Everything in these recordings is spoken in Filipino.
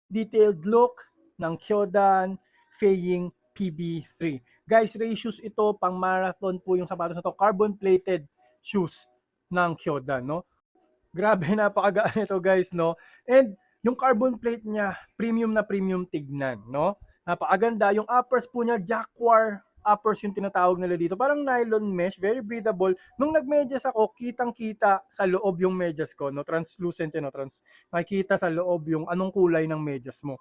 detailed look ng Kyodan Feiying PB3. Guys, race shoes ito, pang marathon po yung sapatos na to, carbon plated shoes ng Kyodan, no? Grabe, napakagaan nito guys, no? And yung carbon plate niya, premium na premium tignan, no? Napakaganda. Yung uppers po niya, Jacquard uppers yung tinatawag nila dito. Parang nylon mesh, very breathable. Nung nagmedyas ako, kitang-kita sa loob yung medyas ko, no? Translucent yun, no? Makikita sa loob yung anong kulay ng medyas mo.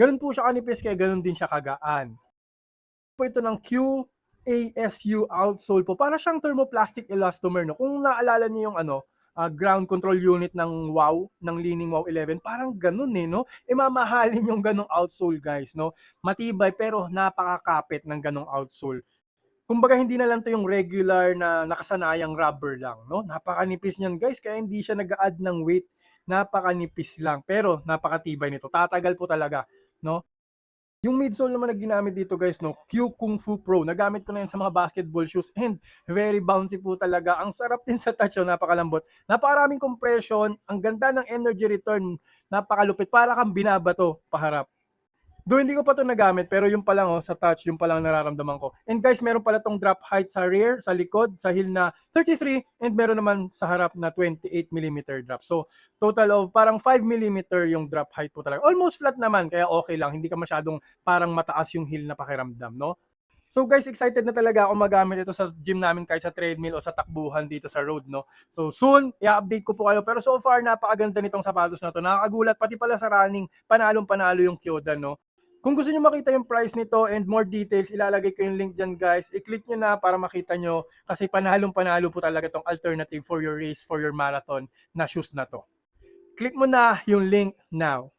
Ganun po siya kanipis, kaya ganun din siya kagaan. Po ito ng QASU outsole po. Para siyang thermoplastic elastomer, no? Kung naalala niyo yung ground control unit ng WOW, ng Li-Ning WOW 11, parang ganun eh, no? Mamahalin yung ganong outsole, guys, no? Matibay pero napakakapit ng ganong outsole. Kumbaga hindi na lang to yung regular na nakasanayang rubber lang, no? Napakanipis niyan, guys, kaya hindi siya nag-add ng weight. Napakanipis lang, pero napakatibay nito. Tatagal po talaga, no? Yung midsole naman na ginamit dito guys, no, Q Kung Fu Pro. Nagamit ko na yan sa mga basketball shoes and very bouncy po talaga. Ang sarap din sa touch, oh, napakalambot. Napakaraming compression, ang ganda ng energy return, napakalupit. Para kang binabato paharap. Though hindi ko pa ito nagamit, pero yung pa lang sa touch, yung pa lang nararamdaman ko. And guys, meron pala tong drop height sa rear, sa likod, sa heel na 33, and meron naman sa harap na 28mm drop. So, total of parang 5mm yung drop height po talaga. Almost flat naman, kaya okay lang. Hindi ka masyadong parang mataas yung heel na pakiramdam, no? So guys, excited na talaga ako magamit ito sa gym namin kahit sa treadmill o sa takbuhan dito sa road, no? So soon, i-update ko po kayo. Pero so far, napakaganda nitong sapatos na to. Nakakagulat, pati pala sa running, panalong-panalo yung Kyodan, no? Kung gusto nyo makita yung price nito and more details, ilalagay ko yung link dyan guys. I-click nyo na para makita nyo kasi panalong-panalo po talaga itong alternative for your race, for your marathon na shoes na to. Click mo na yung link now.